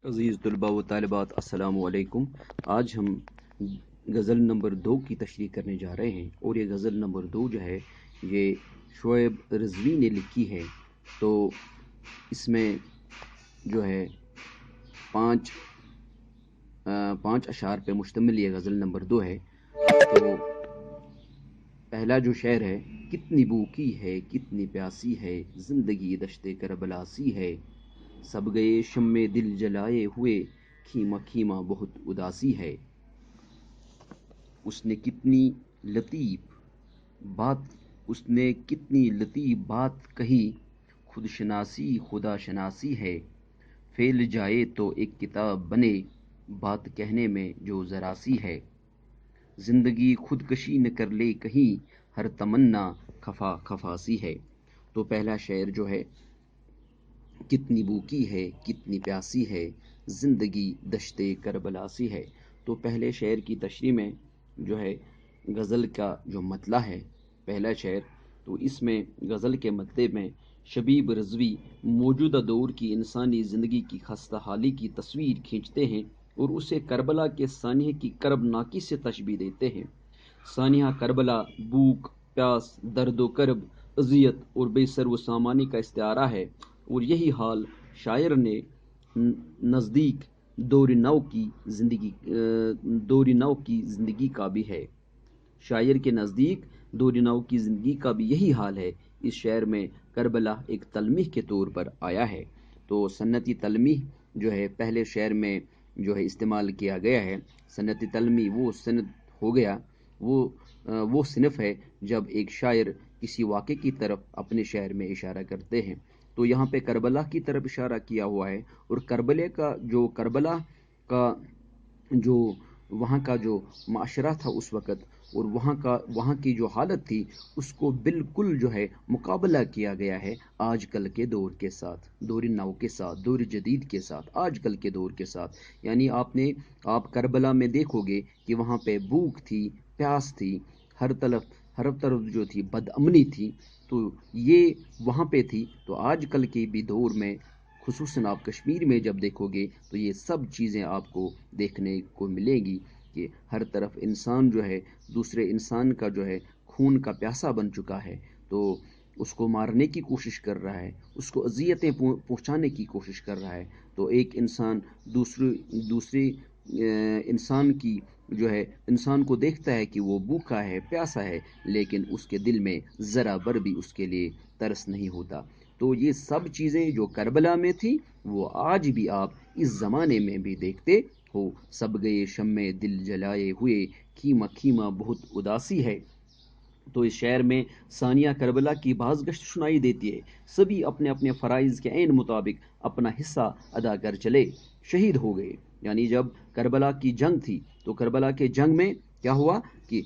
عزیز طلباء و طالبات السلام علیکم۔ آج ہم غزل نمبر 2 کی تشریح کرنے جا رہے ہیں، اور یہ غزل نمبر 2 جو ہے یہ شعیب رضوی نے لکھی ہے۔ تو اس میں جو ہے پانچ اشعار پہ مشتمل یہ غزل نمبر 2 ہے۔ تو پہلا جو شعر ہے: کتنی بھوکی ہے کتنی پیاسی ہے زندگی دشت کربلا سی ہے، سب گئے شمع دل جلائے ہوئے خیمہ خیمہ بہت اداسی ہے، اس نے کتنی لطیف بات کہی، خود شناسی خدا شناسی ہے، پھیل جائے تو ایک کتاب بنے بات کہنے میں جو ذرا سی ہے، زندگی خودکشی نہ کر لے کہیں ہر تمنا خفا خفاسی ہے۔ تو پہلا شعر جو ہے کتنی بھوکی ہے کتنی پیاسی ہے زندگی دشت کربلا سی ہے۔ تو پہلے شعر کی تشریح میں جو ہے غزل کا جو مطلع ہے پہلا شعر، تو اس میں غزل کے مطلع میں شبیب رضوی موجودہ دور کی انسانی زندگی کی خستہ حالی کی تصویر کھینچتے ہیں اور اسے کربلا کے سانحے کی کرب ناکی سے تشبیہ دیتے ہیں۔ سانحہ کربلا بھوک پیاس درد و کرب اذیت اور بے سر و سامانی کا استعارہ ہے، اور یہی حال شاعر نے نزدیک دور نو کی زندگی کا بھی ہے۔ شاعر کے نزدیک دور نو کی زندگی کا بھی یہی حال ہے۔ اس شعر میں کربلا ایک تلمیح کے طور پر آیا ہے۔ تو سنتی تلمیح جو ہے پہلے شعر میں جو ہے استعمال کیا گیا ہے۔ سنتی تلمیح وہ سنت ہو گیا، وہ صنف ہے جب ایک شاعر کسی واقعے کی طرف اپنے شعر میں اشارہ کرتے ہیں۔ تو یہاں پہ کربلا کی طرف اشارہ کیا ہوا ہے، اور کربلا کا جو وہاں کا جو معاشرہ تھا اس وقت، اور وہاں کی جو حالت تھی، اس کو بالکل جو ہے مقابلہ کیا گیا ہے آج کل کے دور کے ساتھ، دور نو کے ساتھ، دور جدید کے ساتھ، آج کل کے دور کے ساتھ۔ یعنی آپ کربلا میں دیکھو گے کہ وہاں پہ بھوک تھی، پیاس تھی، ہر طرف جو تھی بد امنی تھی، تو یہ وہاں پہ تھی۔ تو آج کل کے بھی دور میں خصوصاً آپ کشمیر میں جب دیکھو گے تو یہ سب چیزیں آپ کو دیکھنے کو ملے گی کہ ہر طرف انسان جو ہے دوسرے انسان کا جو ہے خون کا پیاسا بن چکا ہے، تو اس کو مارنے کی کوشش کر رہا ہے، اس کو اذیتیں پہنچانے کی کوشش کر رہا ہے۔ تو ایک انسان دوسری انسان کی جو ہے انسان کو دیکھتا ہے کہ وہ بھوکا ہے پیاسا ہے، لیکن اس کے دل میں ذرا بر بھی اس کے لیے ترس نہیں ہوتا۔ تو یہ سب چیزیں جو کربلا میں تھی وہ آج بھی آپ اس زمانے میں بھی دیکھتے ہو۔ سب گئے شمع دل جلائے ہوئے خیمہ خیمہ بہت اداسی ہے۔ تو اس شعر میں ثانیہ کربلا کی بازگشت سنائی دیتی ہے۔ سبھی اپنے اپنے فرائض کے عین مطابق اپنا حصہ ادا کر چلے، شہید ہو گئے۔ یعنی جب کربلا کی جنگ تھی تو کربلا کے جنگ میں کیا ہوا کہ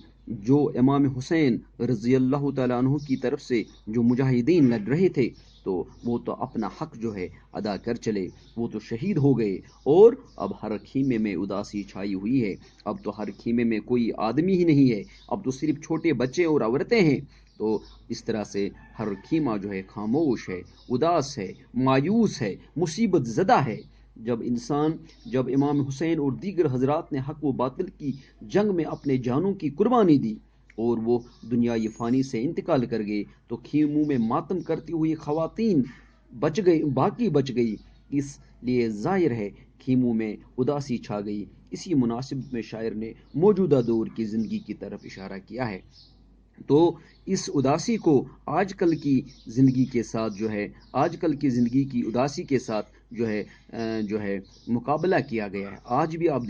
جو امام حسین رضی اللہ تعالیٰ عنہ کی طرف سے جو مجاہدین لڑ رہے تھے، تو وہ تو اپنا حق جو ہے ادا کر چلے، وہ تو شہید ہو گئے، اور اب ہر خیمے میں اداسی چھائی ہوئی ہے۔ اب تو ہر خیمے میں کوئی آدمی ہی نہیں ہے، اب تو صرف چھوٹے بچے اور عورتیں ہیں۔ تو اس طرح سے ہر خیمہ جو ہے خاموش ہے، اداس ہے، مایوس ہے، مصیبت زدہ ہے۔ جب امام حسین اور دیگر حضرات نے حق و باطل کی جنگ میں اپنے جانوں کی قربانی دی اور وہ دنیائے فانی سے انتقال کر گئے، تو خیموں میں ماتم کرتی ہوئی خواتین باقی بچ گئی، اس لیے ظاہر ہے خیموں میں اداسی چھا گئی۔ اسی مناسبت میں شاعر نے موجودہ دور کی زندگی کی طرف اشارہ کیا ہے۔ تو اس اداسی کو آج کل کی زندگی کے ساتھ آج کل کی زندگی کی اداسی کے ساتھ جو ہے مقابلہ کیا گیا ہے۔ آج بھی آپ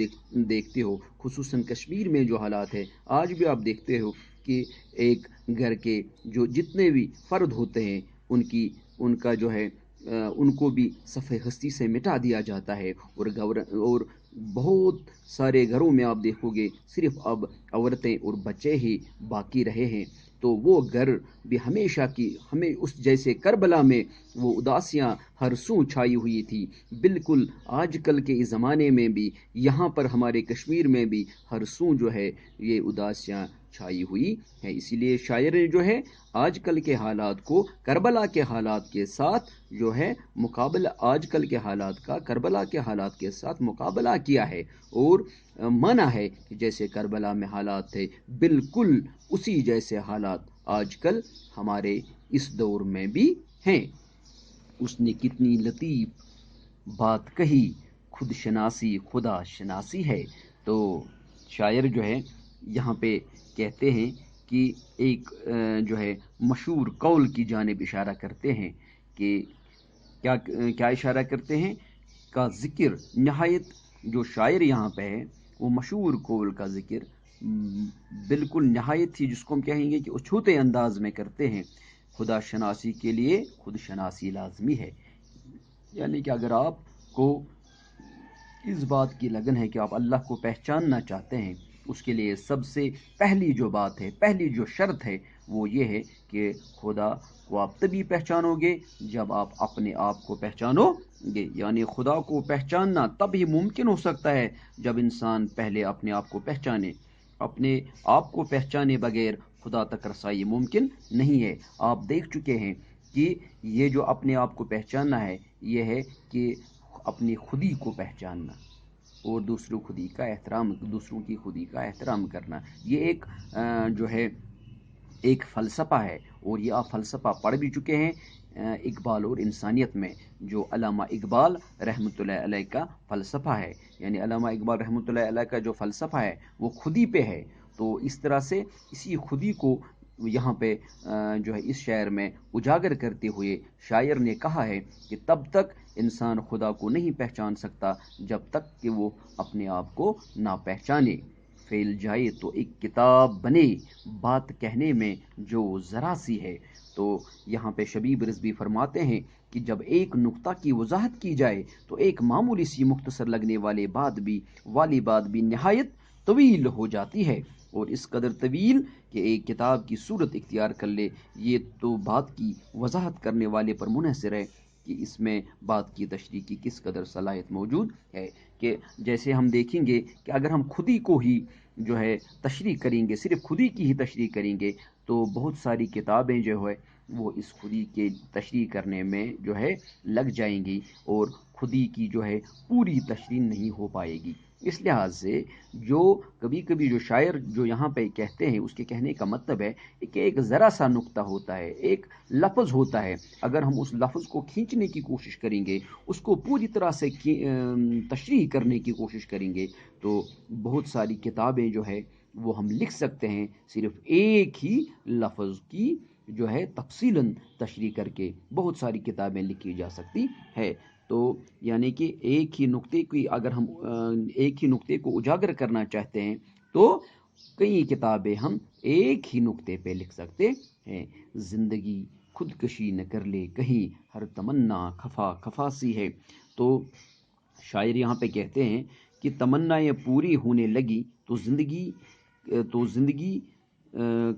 دیکھتے ہو خصوصاً کشمیر میں جو حالات ہے، آج بھی آپ دیکھتے ہو کہ ایک گھر کے جو جتنے بھی فرد ہوتے ہیں ان کا جو ہے ان کو بھی صفحہ ہستی سے مٹا دیا جاتا ہے، اور بہت سارے گھروں میں آپ دیکھو گے صرف اب عورتیں اور بچے ہی باقی رہے ہیں۔ تو وہ گھر بھی ہمیں اس جیسے کربلا میں وہ اداسیاں ہر سو چھائی ہوئی تھی، بالکل آج کل کے اس زمانے میں بھی یہاں پر ہمارے کشمیر میں بھی ہر سو جو ہے یہ اداسیاں چھائی ہوئی ہے۔ اسی لیے شاعر نے جو ہے آج کل کے حالات کو کربلا کے حالات کے ساتھ جو ہے مقابلہ، آج کل کے حالات کا کربلا کے حالات کے ساتھ مقابلہ کیا ہے، اور مانا ہے کہ جیسے کربلا میں حالات تھے بالکل اسی جیسے حالات آج کل ہمارے اس دور میں بھی ہیں۔ اس نے کتنی لطیف بات کہی، خود شناسی خدا شناسی ہے۔ تو شاعر جو ہے یہاں پہ کہتے ہیں کہ ایک جو ہے مشہور قول کی جانب اشارہ کرتے ہیں کہ کیا اشارہ کرتے ہیں کا ذکر نہایت، جو شاعر یہاں پہ ہے وہ مشہور قول کا ذکر بالکل نہایت ہی، جس کو ہم کہیں گے کہ اچھوتے انداز میں کرتے ہیں، خدا شناسی کے لیے خود شناسی لازمی ہے۔ یعنی کہ اگر آپ کو اس بات کی لگن ہے کہ آپ اللہ کو پہچاننا چاہتے ہیں، اس کے لیے سب سے پہلی جو بات ہے، پہلی جو شرط ہے وہ یہ ہے کہ خدا کو آپ تبھی پہچانو گے جب آپ اپنے آپ کو پہچانو گے۔ یعنی خدا کو پہچاننا تب ہی ممکن ہو سکتا ہے جب انسان پہلے اپنے آپ کو پہچانے۔ اپنے آپ کو پہچانے بغیر خدا تک رسائی ممکن نہیں ہے۔ آپ دیکھ چکے ہیں کہ یہ جو اپنے آپ کو پہچاننا ہے یہ ہے کہ اپنی خودی کو پہچاننا اور دوسروں کی خودی کا احترام کرنا، یہ ایک جو ہے ایک فلسفہ ہے، اور یہ آپ فلسفہ پڑھ بھی چکے ہیں اقبال اور انسانیت میں، جو علامہ اقبال رحمۃ اللہ علیہ کا فلسفہ ہے۔ یعنی علامہ اقبال رحمۃ اللہ علیہ کا جو فلسفہ ہے وہ خودی پہ ہے۔ تو اس طرح سے اسی خودی کو یہاں پہ جو ہے اس شعر میں اجاگر کرتے ہوئے شاعر نے کہا ہے کہ تب تک انسان خدا کو نہیں پہچان سکتا جب تک کہ وہ اپنے آپ کو نہ پہچانے۔ پھیل جائے تو ایک کتاب بنے، بات کہنے میں جو ذرا سی ہے۔ تو یہاں پہ شبیب رضوی فرماتے ہیں کہ جب ایک نقطہ کی وضاحت کی جائے تو ایک معمولی سی مختصر لگنے والی بات بھی نہایت طویل ہو جاتی ہے، اور اس قدر طویل کہ ایک کتاب کی صورت اختیار کر لے۔ یہ تو بات کی وضاحت کرنے والے پر منحصر ہے کہ اس میں بات کی تشریح کی کس قدر صلاحیت موجود ہے۔ کہ جیسے ہم دیکھیں گے کہ اگر ہم خودی کو ہی جو ہے تشریح کریں گے، صرف خودی کی ہی تشریح کریں گے، تو بہت ساری کتابیں جو ہے وہ اس خودی کے تشریح کرنے میں جو ہے لگ جائیں گی، اور خودی کی جو ہے پوری تشریح نہیں ہو پائے گی۔ اس لحاظ سے جو کبھی کبھی جو شاعر جو یہاں پہ کہتے ہیں، اس کے کہنے کا مطلب ہے کہ ایک ذرا سا نقطہ ہوتا ہے، ایک لفظ ہوتا ہے، اگر ہم اس لفظ کو کھینچنے کی کوشش کریں گے، اس کو پوری طرح سے تشریح کرنے کی کوشش کریں گے، تو بہت ساری کتابیں جو ہے وہ ہم لکھ سکتے ہیں صرف ایک ہی لفظ کی جو ہے تفصیلاً تشریح کر کے بہت ساری کتابیں لکھی جا سکتی ہے۔ تو یعنی کہ ایک ہی نقطے کو اجاگر کرنا چاہتے ہیں تو کئی کتابیں ہم ایک ہی نقطے پہ لکھ سکتے ہیں۔ زندگی خودکشی نہ کر لے کہیں، ہر تمنا خفا سی ہے۔ تو شاعر یہاں پہ کہتے ہیں کہ تمنائیں پوری ہونے لگی تو زندگی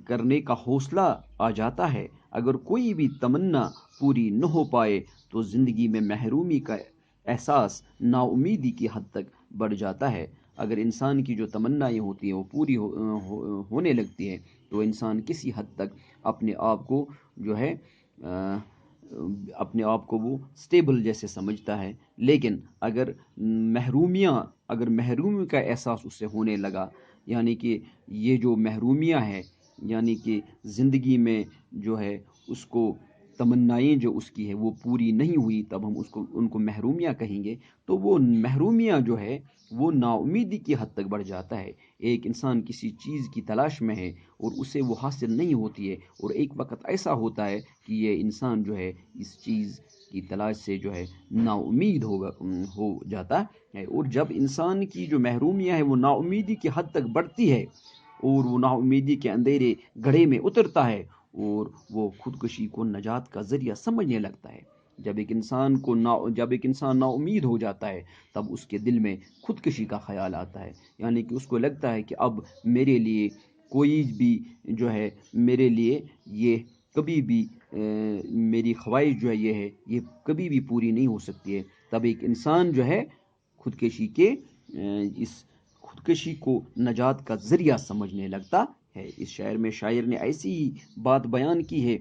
کرنے کا حوصلہ آ جاتا ہے۔ اگر کوئی بھی تمنا پوری نہ ہو پائے تو زندگی میں محرومی کا احساس نا امیدی کی حد تک بڑھ جاتا ہے۔ اگر انسان کی جو تمنائیں ہوتی ہیں وہ پوری ہونے لگتی ہے تو انسان کسی حد تک اپنے آپ کو جو ہے اپنے آپ کو وہ سٹیبل جیسے سمجھتا ہے، لیکن اگر محرومی کا احساس اس سے ہونے لگا، یعنی کہ یہ جو محرومیاں ہے، یعنی کہ زندگی میں جو ہے اس کو تمنائیں جو اس کی ہے وہ پوری نہیں ہوئی، تب ہم ان کو محرومیاں کہیں گے۔ تو وہ محرومیاں جو ہے وہ نا امیدی کی حد تک بڑھ جاتا ہے۔ ایک انسان کسی چیز کی تلاش میں ہے اور اسے وہ حاصل نہیں ہوتی ہے، اور ایک وقت ایسا ہوتا ہے کہ یہ انسان جو ہے اس چیز کی تلاش سے جو ہے نا امید ہو جاتا ہے، اور جب انسان کی جو محرومیاں ہیں وہ نا امیدی کی حد تک بڑھتی ہے اور وہ نا امیدی کے اندھیرے گڑھے میں اترتا ہے اور وہ خودکشی کو نجات کا ذریعہ سمجھنے لگتا ہے۔ جب ایک انسان نا امید ہو جاتا ہے تب اس کے دل میں خودکشی کا خیال آتا ہے، یعنی کہ اس کو لگتا ہے کہ اب میرے لیے کوئی بھی جو ہے میرے لیے یہ کبھی بھی میری خواہش جو ہے یہ کبھی بھی پوری نہیں ہو سکتی ہے۔ تب ایک انسان جو ہے خودکشی کو نجات کا ذریعہ سمجھنے لگتا ہے۔ اس شعر میں شاعر نے ایسی بات بیان کی ہے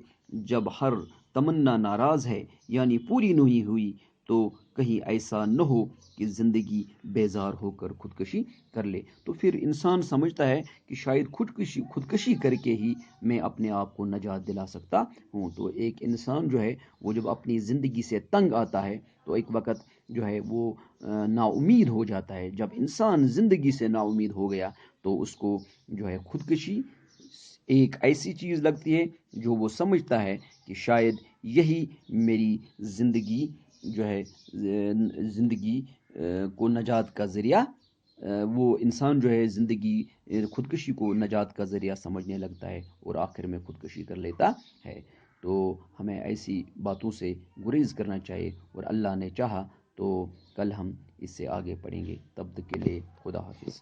جب ہر تمنا ناراض ہے یعنی پوری نہیں ہوئی تو کہیں ایسا نہ ہو کہ زندگی بیزار ہو کر خودکشی کر لے، تو پھر انسان سمجھتا ہے کہ شاید خودکشی کر کے ہی میں اپنے آپ کو نجات دلا سکتا ہوں۔ تو ایک انسان جو ہے وہ جب اپنی زندگی سے تنگ آتا ہے تو ایک وقت جو ہے وہ نا امید ہو جاتا ہے۔ جب انسان زندگی سے نا امید ہو گیا تو اس کو جو ہے خودکشی ایک ایسی چیز لگتی ہے جو وہ سمجھتا ہے کہ شاید یہی میری زندگی جو ہے زندگی کو نجات کا ذریعہ، وہ انسان جو ہے زندگی خودکشی کو نجات کا ذریعہ سمجھنے لگتا ہے اور آخر میں خودکشی کر لیتا ہے۔ تو ہمیں ایسی باتوں سے گریز کرنا چاہیے، اور اللہ نے چاہا تو کل ہم اس سے آگے پڑھیں گے۔ تب تک کے لیے خدا حافظ۔